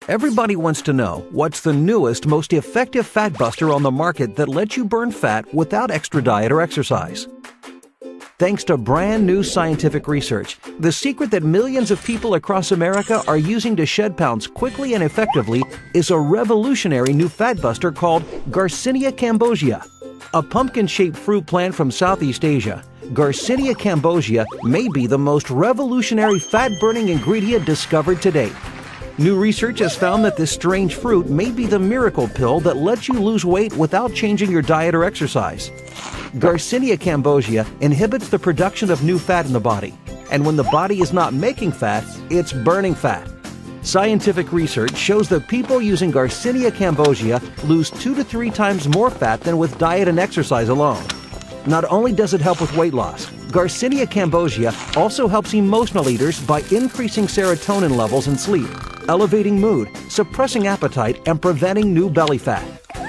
Everybody wants to know what's the newest, most effective fat buster on the market that lets you burn fat without extra diet or exercise. Thanks to brand new scientific research, the secret that millions of people across America are using to shed pounds quickly and effectively is a revolutionary new fat buster called Garcinia cambogia. A pumpkin-shaped fruit plant from Southeast Asia, Garcinia cambogia may be the most revolutionary fat-burning ingredient discovered to date. New research has found that this strange fruit may be the miracle pill that lets you lose weight without changing your diet or exercise. Garcinia cambogia inhibits the production of new fat in the body, and when the body is not making fat, it's burning fat. Scientific research shows that people using Garcinia cambogia lose 2 to 3 times more fat than with diet and exercise alone. Not only does it help with weight loss, Garcinia cambogia also helps emotional eaters by increasing serotonin levels in sleep, elevating mood, suppressing appetite, and preventing new belly fat.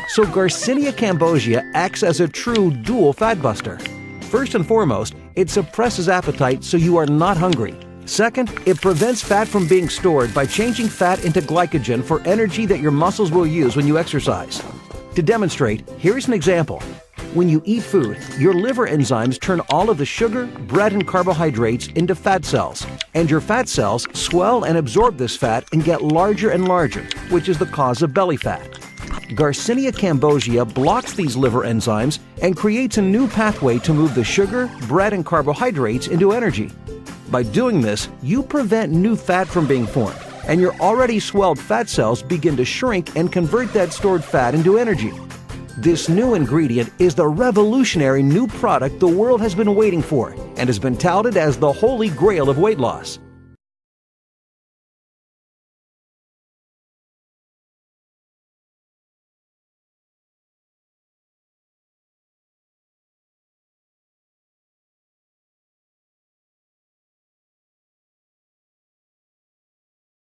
So Garcinia cambogia acts as a true dual fat buster. First and foremost, it suppresses appetite so you are not hungry. Second, it prevents fat from being stored by changing fat into glycogen for energy that your muscles will use when you exercise. To demonstrate, here's an example. When you eat food, your liver enzymes turn all of the sugar, bread, and carbohydrates into fat cells, and your fat cells swell and absorb this fat and get larger and larger, which is the cause of belly fat. Garcinia cambogia blocks these liver enzymes and creates a new pathway to move the sugar, bread, and carbohydrates into energy. By doing this, you prevent new fat from being formed, and your already swelled fat cells begin to shrink and convert that stored fat into energy. This new ingredient is the revolutionary new product the world has been waiting for and has been touted as the holy grail of weight loss.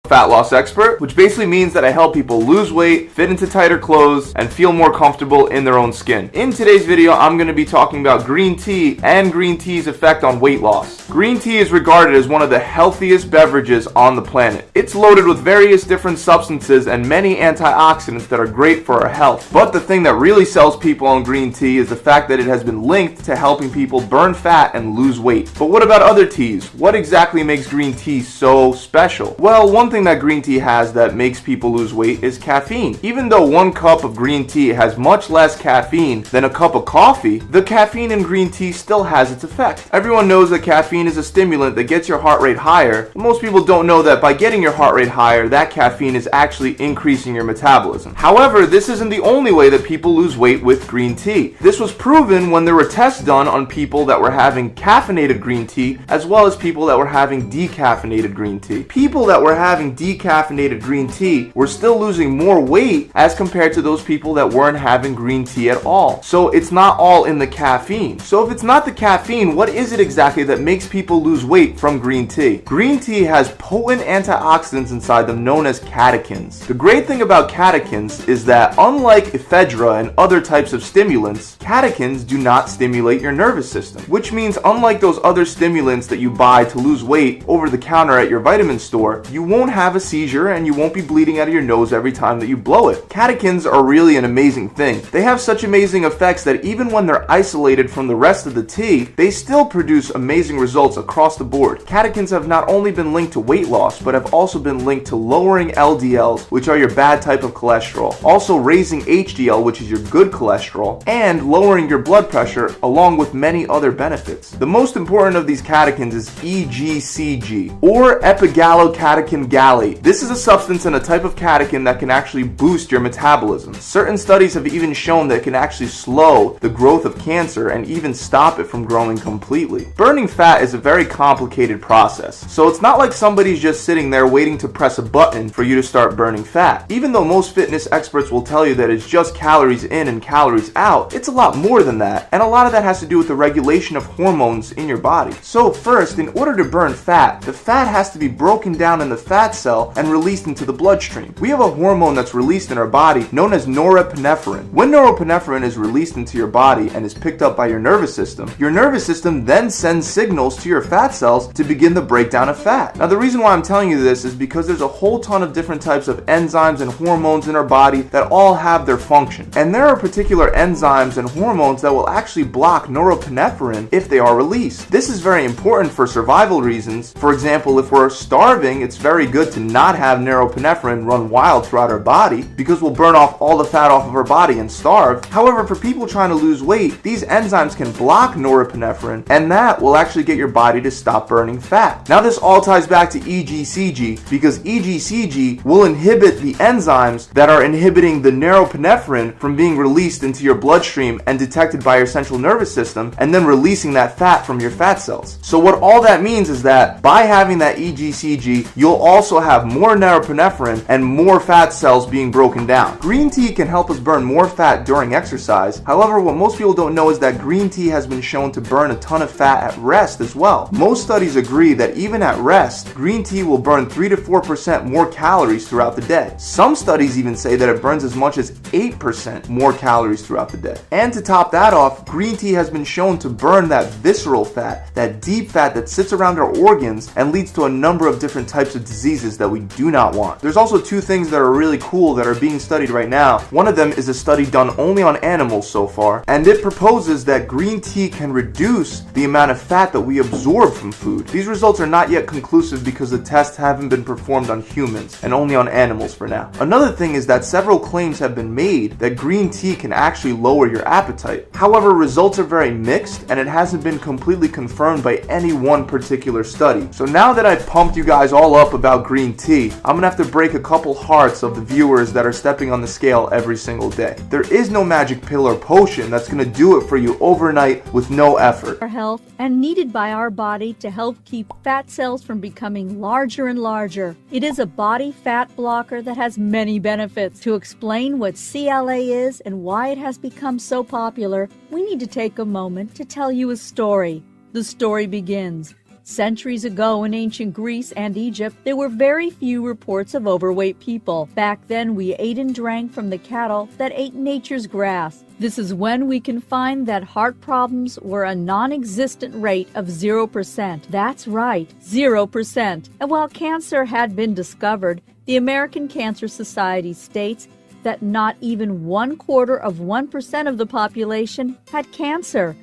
Fat loss expert, which basically means that I help people lose weight, fit into tighter clothes, and feel more comfortable in their own skin. In today's video, I'm going to be talking about green tea and green tea's effect on weight loss. Green tea is regarded as one of the healthiest beverages on the planet. It's loaded with various different substances and many antioxidants that are great for our health. But the thing that really sells people on green tea is the fact that it has been linked to helping people burn fat and lose weight. But what about other teas? What exactly makes green tea so special? Well, one thing that green tea has that makes people lose weight is caffeine. Even though 1 cup of green tea has much less caffeine than a cup of coffee, the caffeine in green tea still has its effect. Everyone knows that caffeine is a stimulant that gets your heart rate higher, but most people don't know that by getting your heart rate higher, that caffeine is actually increasing your metabolism. However, this isn't the only way that people lose weight with green tea. This was proven when there were tests done on people that were having caffeinated green tea as well as people that were having decaffeinated green tea. People that were having decaffeinated green tea were still losing more weight as compared to those people that weren't having green tea at all. So it's not all in the caffeine. So if it's not the caffeine, what is it exactly that makes people lose weight from green tea? Green tea has potent antioxidants inside them known as catechins. The great thing about catechins is that unlike ephedra and other types of stimulants, catechins do not stimulate your nervous system, which means unlike those other stimulants that you buy to lose weight over the counter at your vitamin store, you won't have a seizure and you won't be bleeding out of your nose every time that you blow it. Catechins are really an amazing thing. They have such amazing effects that even when they're isolated from the rest of the tea, they still produce amazing results across the board. Catechins have not only been linked to weight loss, but have also been linked to lowering LDLs, which are your bad type of cholesterol, also raising HDL, which is your good cholesterol, and lowering your blood pressure, along with many other benefits. The most important of these catechins is EGCG, or epigallocatechin gallate. This is a substance and a type of catechin that can actually boost your metabolism. Certain studies have even shown that it can actually slow the growth of cancer and even stop it from growing completely. Burning fat is a very complicated process, so it's not like somebody's just sitting there waiting to press a button for you to start burning fat. Even though most fitness experts will tell you that it's just calories in and calories out, it's a lot more than that, and a lot of that has to do with the regulation of hormones in your body. So first, in order to burn fat, the fat has to be broken down in the fat cell and released into the bloodstream. We have a hormone that's released in our body known as norepinephrine. When norepinephrine is released into your body and is picked up by your nervous system then sends signals to your fat cells to begin the breakdown of fat. Now, the reason why I'm telling you this is because there's a whole ton of different types of enzymes and hormones in our body that all have their function. And there are particular enzymes and hormones that will actually block norepinephrine if they are released. This is very important for survival reasons. For example, if we're starving, it's very good to not have norepinephrine run wild throughout our body because we'll burn off all the fat off of our body and starve. However, for people trying to lose weight, these enzymes can block norepinephrine, and that will actually get your body to stop burning fat. Now, this all ties back to EGCG because EGCG will inhibit the enzymes that are inhibiting the norepinephrine from being released into your bloodstream and detected by your central nervous system and then releasing that fat from your fat cells. So what all that means is that by having that EGCG, you'll also have more norepinephrine and more fat cells being broken down. Green tea can help us burn more fat during exercise. However, what most people don't know is that green tea has been shown to burn a ton of fat at rest as well. Most studies agree that even at rest, green tea will burn 3 to 4% more calories throughout the day. Some studies even say that it burns as much as 8% more calories throughout the day. And to top that off, green tea has been shown to burn that visceral fat, that deep fat that sits around our organs and leads to a number of different types of diseases that we do not want. There's also two things that are really cool that are being studied right now. One of them is a study done only on animals so far, and it proposes that green tea can reduce the amount of fat that we absorb from food. These results are not yet conclusive because the tests haven't been performed on humans and only on animals for now. Another thing is that several claims have been made that green tea can actually lower your appetite. However, results are very mixed and it hasn't been completely confirmed by any one particular study. So now that I've pumped you guys all up about green tea, I'm gonna have to break a couple hearts of the viewers that are stepping on the scale every single day. There is no magic pill or potion that's gonna do it for you overnight with no effort. Our health and needed by our body to help keep fat cells from becoming larger and larger. It is a body fat blocker that has many benefits. To explain what CLA is and why it has become so popular, we need to take a moment to tell you a story. The story begins. Centuries ago in ancient Greece and Egypt, there were very few reports of overweight people. Back then, we ate and drank from the cattle that ate nature's grass. This is when we can find that heart problems were a non-existent rate of 0%. That's right, 0%. And while cancer had been discovered, the American Cancer Society states that not even 1/4% of the population had cancer.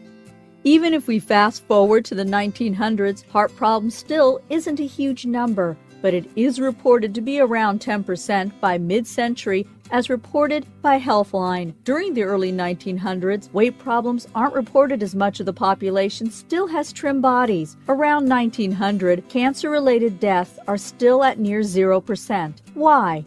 Even if we fast forward to the 1900s, heart problems still isn't a huge number, but it is reported to be around 10% by mid-century, as reported by Healthline. During the early 1900s, weight problems aren't reported as much of the population still has trim bodies. Around 1900, cancer-related deaths are still at near 0%. Why?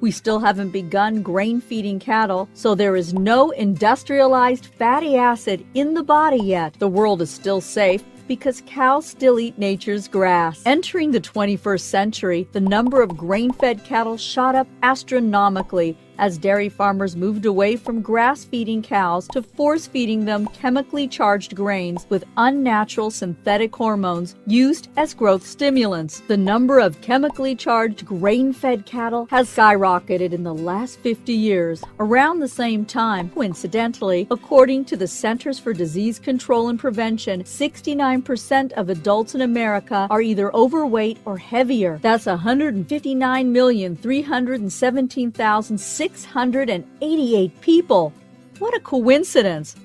We still haven't begun grain-feeding cattle, so there is no industrialized fatty acid in the body yet. The world is still safe because cows still eat nature's grass. Entering the 21st century, the number of grain-fed cattle shot up astronomically as dairy farmers moved away from grass-feeding cows to force-feeding them chemically charged grains with unnatural synthetic hormones used as growth stimulants. The number of chemically charged grain-fed cattle has skyrocketed in the last 50 years. Around the same time, coincidentally, according to the Centers for Disease Control and Prevention, 69% of adults in America are either overweight or heavier. That's 159,317,688 people. What a coincidence!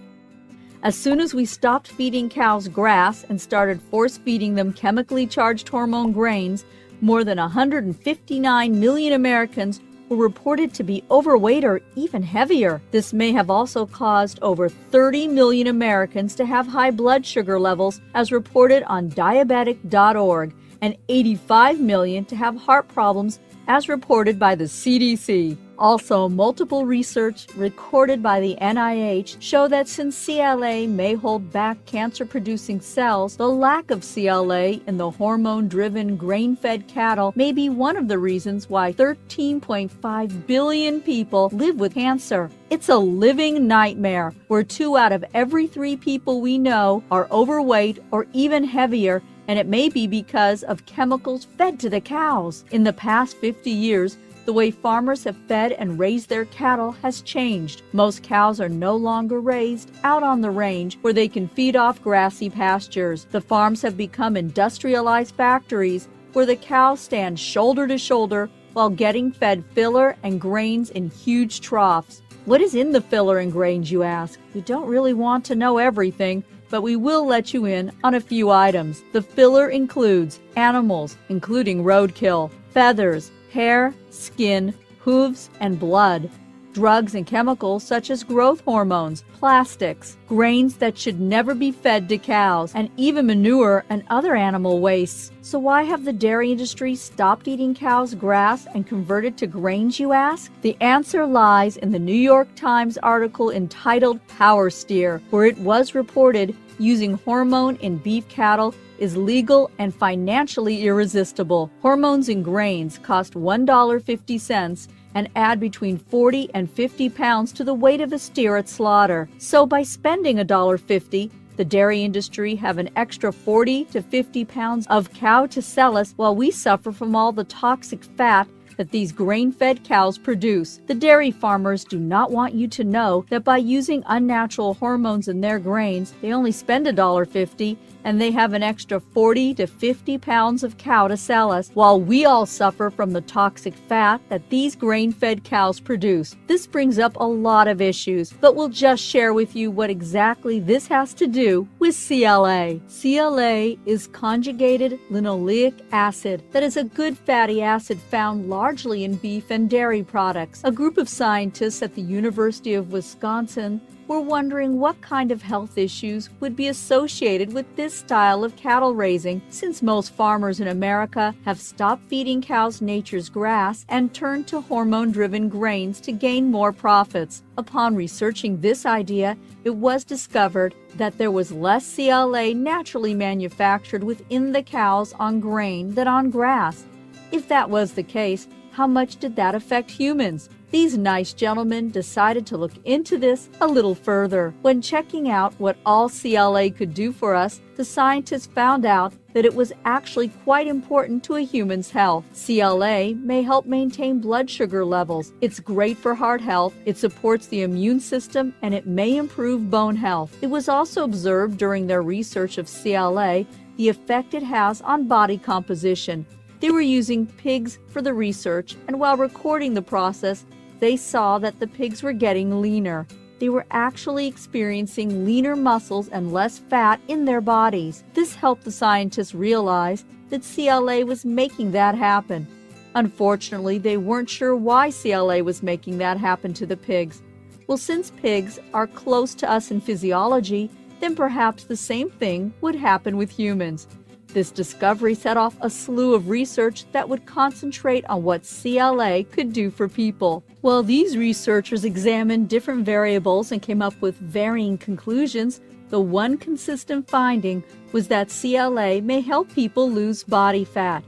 As soon as we stopped feeding cows grass and started force-feeding them chemically charged hormone grains, more than 159 million Americans were reported to be overweight or even heavier. This may have also caused over 30 million Americans to have high blood sugar levels, as reported on diabetic.org, and 85 million to have heart problems, as reported by the CDC. Also, multiple research recorded by the NIH show that since CLA may hold back cancer-producing cells, the lack of CLA in the hormone-driven grain-fed cattle may be one of the reasons why 13.5 billion people live with cancer. It's a living nightmare where 2 out of every 3 people we know are overweight or even heavier, and it may be because of chemicals fed to the cows. In the past 50 years, the way farmers have fed and raised their cattle has changed. Most cows are no longer raised out on the range where they can feed off grassy pastures. The farms have become industrialized factories where the cows stand shoulder to shoulder while getting fed filler and grains in huge troughs. What is in the filler and grains, you ask? You don't really want to know everything, but we will let you in on a few items. The filler includes animals, including roadkill, feathers, hair, skin, hooves, and blood, drugs and chemicals such as growth hormones, plastics, grains that should never be fed to cows, and even manure and other animal wastes. So why have the dairy industry stopped eating cows' grass and converted to grains, you ask? The answer lies in the New York Times article entitled Power Steer, where it was reported using hormone in beef cattle is legal and financially irresistible. Hormones in grains cost $1.50 and add between 40 and 50 pounds to the weight of a steer at slaughter. So by spending $1.50, the dairy industry have an extra 40 to 50 pounds of cow to sell us while we suffer from all the toxic fat that these grain-fed cows produce. The dairy farmers do not want you to know that by using unnatural hormones in their grains, they only spend $1.50 and they have an extra 40 to 50 pounds of cow to sell us, while we all suffer from the toxic fat that these grain-fed cows produce. This brings up a lot of issues, but we'll just share with you what exactly this has to do with CLA. CLA is conjugated linoleic acid that is a good fatty acid found largely in beef and dairy products. A group of scientists at the University of Wisconsin were wondering what kind of health issues would be associated with this style of cattle raising, since most farmers in America have stopped feeding cows nature's grass and turned to hormone-driven grains to gain more profits. Upon researching this idea, it was discovered that there was less CLA naturally manufactured within the cows on grain than on grass. If that was the case, how much did that affect humans? These nice gentlemen decided to look into this a little further. When checking out what all CLA could do for us, the scientists found out that it was actually quite important to a human's health. CLA may help maintain blood sugar levels. It's great for heart health, it supports the immune system, and it may improve bone health. It was also observed during their research of CLA the effect it has on body composition. They were using pigs for the research, and while recording the process, they saw that the pigs were getting leaner. They were actually experiencing leaner muscles and less fat in their bodies. This helped the scientists realize that CLA was making that happen. Unfortunately, they weren't sure why CLA was making that happen to the pigs. Well, since pigs are close to us in physiology, then perhaps the same thing would happen with humans. This discovery set off a slew of research that would concentrate on what CLA could do for people. While these researchers examined different variables and came up with varying conclusions, the one consistent finding was that CLA may help people lose body fat.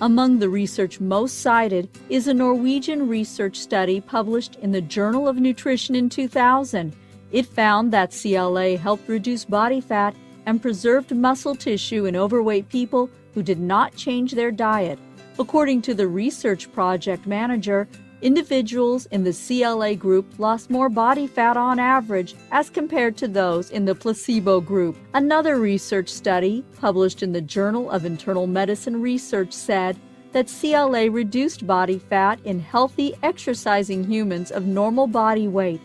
Among the research most cited is a Norwegian research study published in the Journal of Nutrition in 2000. It found that CLA helped reduce body fat and preserved muscle tissue in overweight people who did not change their diet. According to the research project manager, individuals in the CLA group lost more body fat on average as compared to those in the placebo group. Another research study, published in the Journal of Internal Medicine Research, said that CLA reduced body fat in healthy, exercising humans of normal body weight.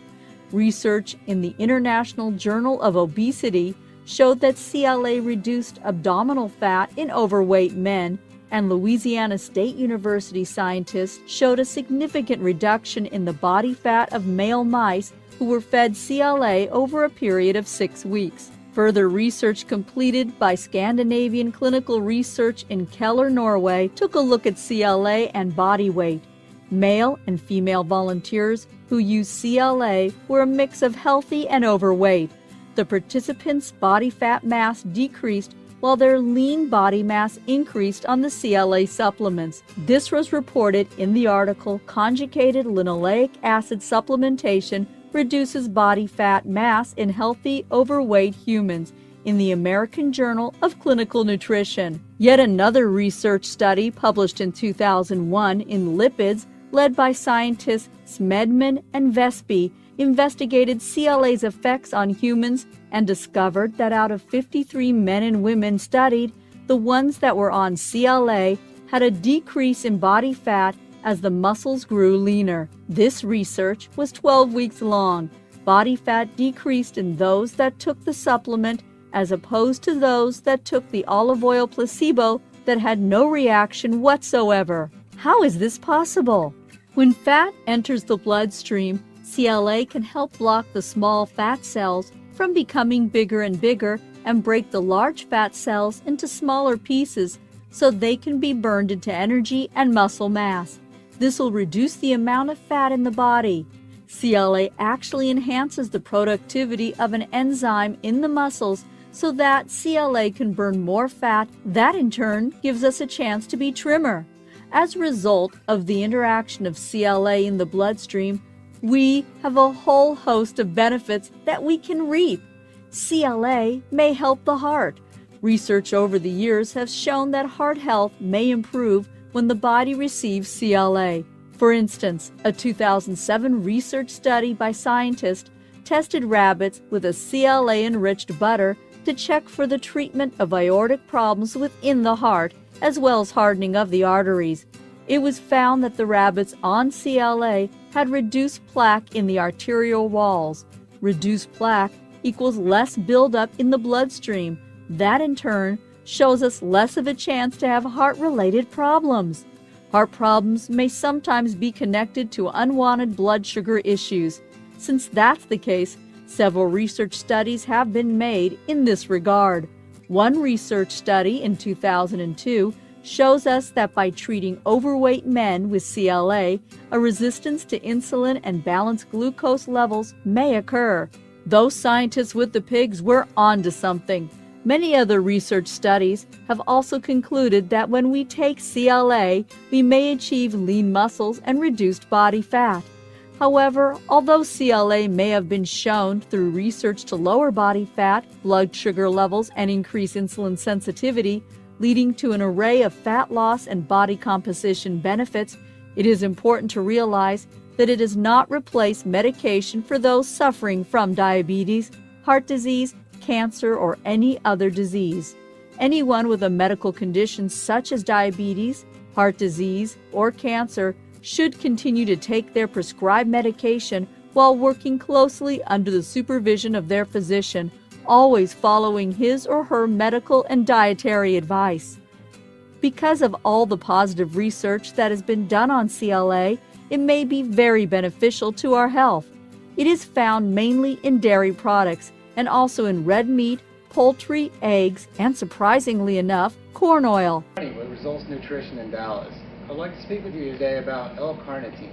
Research in the International Journal of Obesity showed that CLA reduced abdominal fat in overweight men, and Louisiana State University scientists showed a significant reduction in the body fat of male mice who were fed CLA over a period of 6 weeks. Further research completed by Scandinavian Clinical Research in Keller, Norway, took a look at CLA and body weight. Male and female volunteers who used CLA were a mix of healthy and overweight. The participants' body fat mass decreased while their lean body mass increased on the CLA supplements. This was reported in the article Conjugated Linoleic Acid Supplementation Reduces Body Fat Mass in Healthy Overweight Humans in the American Journal of Clinical Nutrition. Yet another research study published in 2001 in Lipids, led by scientists Smedman and Vespi, investigated CLA's effects on humans and discovered that out of 53 men and women studied, the ones that were on CLA had a decrease in body fat as the muscles grew leaner. This research was 12 weeks long. Body fat decreased in those that took the supplement as opposed to those that took the olive oil placebo that had no reaction whatsoever. How is this possible? When fat enters the bloodstream, CLA can help block the small fat cells from becoming bigger and bigger and break the large fat cells into smaller pieces so they can be burned into energy and muscle mass. This will reduce the amount of fat in the body. CLA actually enhances the productivity of an enzyme in the muscles so that CLA can burn more fat. That in turn gives us a chance to be trimmer. As a result of the interaction of CLA in the bloodstream, we have a whole host of benefits that we can reap. CLA may help the heart. Research over the years has shown that heart health may improve when the body receives CLA. For instance, a 2007 research study by scientists tested rabbits with a CLA-enriched butter to check for the treatment of aortic problems within the heart, as well as hardening of the arteries. It was found that the rabbits on CLA had reduced plaque in the arterial walls. Reduced plaque equals less buildup in the bloodstream. That in turn shows us less of a chance to have heart-related problems. Heart problems may sometimes be connected to unwanted blood sugar issues. Since that's the case, several research studies have been made in this regard. One research study in 2002 shows us that by treating overweight men with CLA, a resistance to insulin and balanced glucose levels may occur. Those scientists with the pigs were onto something. Many other research studies have also concluded that when we take CLA, we may achieve lean muscles and reduced body fat. However, although CLA may have been shown through research to lower body fat, blood sugar levels, and increase insulin sensitivity, leading to an array of fat loss and body composition benefits, it is important to realize that it does not replace medication for those suffering from diabetes, heart disease, cancer, or any other disease. Anyone with a medical condition such as diabetes, heart disease, or cancer should continue to take their prescribed medication while working closely under the supervision of their physician, always following his or her medical and dietary advice. Because of all the positive research that has been done on CLA, it may be very beneficial to our health. It is found mainly in dairy products and also in red meat, poultry, eggs, and surprisingly enough, corn oil. With Results Nutrition in Dallas. I'd like to speak with you today about L-carnitine.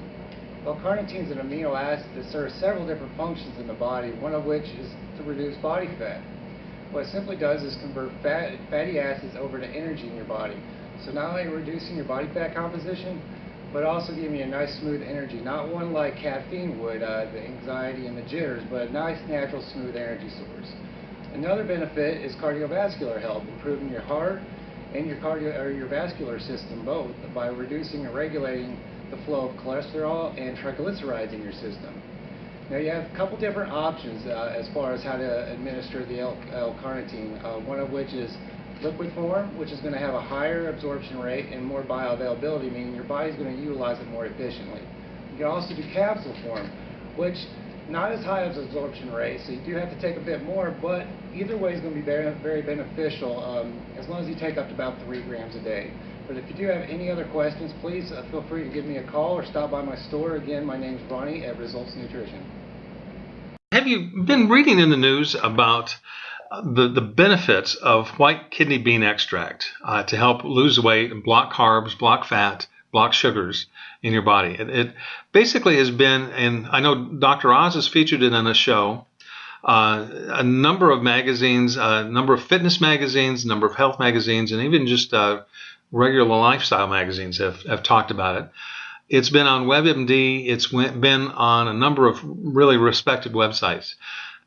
L-carnitine is an amino acid that serves several different functions in the body, one of which is to reduce body fat. What it simply does is convert fatty acids over to energy in your body. So not only reducing your body fat composition, but also giving you a nice smooth energy. Not one like caffeine would, the anxiety and the jitters, but a nice natural smooth energy source. Another benefit is cardiovascular health, improving your heart and your vascular system both by reducing and regulating the flow of cholesterol and triglycerides in your system. Now you have a couple different options as far as how to administer the L-carnitine, one of which is liquid form, which is going to have a higher absorption rate and more bioavailability, meaning your body's going to utilize it more efficiently. You can also do capsule form, which not as high as absorption rate, so you do have to take a bit more, but either way is going to be very, very beneficial as long as you take up to about 3 grams a day. But if you do have any other questions, please feel free to give me a call or stop by my store. Again, my name's Ronnie at Results Nutrition. Have you been reading in the news about the benefits of white kidney bean extract to help lose weight and block carbs, block fat, block sugars? in your body. It basically has been, and I know Dr. Oz has featured it on a show, a number of magazines, a number of fitness magazines, a number of health magazines, and even just regular lifestyle magazines have talked about it. It's been on WebMD. It's been on a number of really respected websites.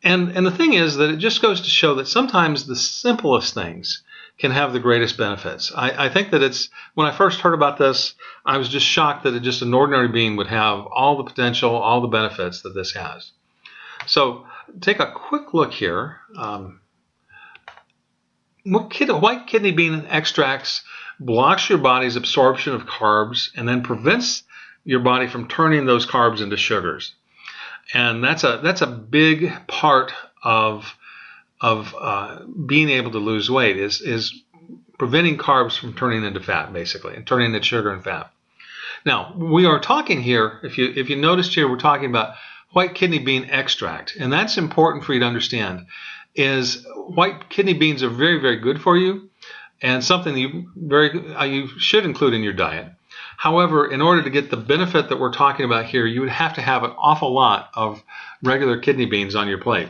And the thing is that it just goes to show that sometimes the simplest things can have the greatest benefits. I think that when I first heard about this, I was just shocked that just an ordinary being would have all the potential, all the benefits that this has. So take a quick look here. White kidney bean extracts blocks your body's absorption of carbs and then prevents your body from turning those carbs into sugars. And that's a big part of being able to lose weight is preventing carbs from turning into fat, basically, and turning into sugar and fat. Now, we are talking here, if you noticed here, we're talking about white kidney bean extract, and that's important for you to understand. Is white kidney beans are very, very good for you, and something you should include in your diet. However, in order to get the benefit that we're talking about here, you would have to have an awful lot of regular kidney beans on your plate.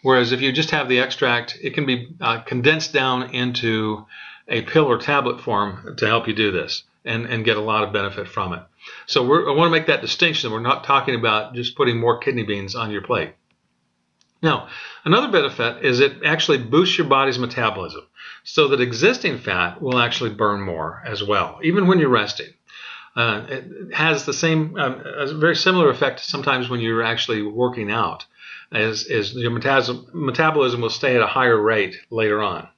Whereas if you just have the extract, it can be condensed down into a pill or tablet form to help you do this and get a lot of benefit from it. So I want to make that distinction. We're not talking about just putting more kidney beans on your plate. Now, another benefit is it actually boosts your body's metabolism so that existing fat will actually burn more as well, even when you're resting. It has the same, a very similar effect sometimes when you're actually working out, as your metabolism will stay at a higher rate later on.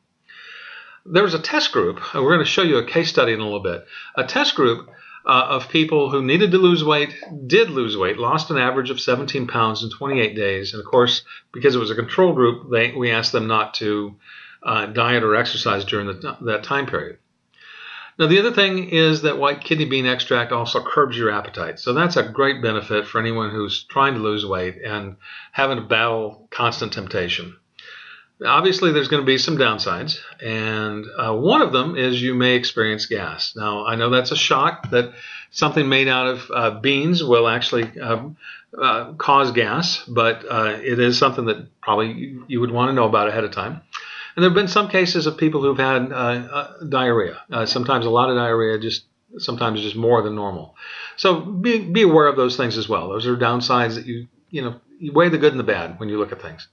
There was a test group, and we're going to show you a case study in a little bit, a test group of people who needed to lose weight, did lose weight, lost an average of 17 pounds in 28 days. And of course, because it was a control group, we asked them not to diet or exercise during that time period. Now, the other thing is that white kidney bean extract also curbs your appetite. So that's a great benefit for anyone who's trying to lose weight and having to battle constant temptation. Obviously, there's going to be some downsides, and one of them is you may experience gas. Now, I know that's a shock that something made out of beans will actually cause gas, but it is something that probably you would want to know about ahead of time. And there have been some cases of people who've had diarrhea. Sometimes a lot of diarrhea, sometimes just more than normal. So be aware of those things as well. Those are downsides that you weigh the good and the bad when you look at things.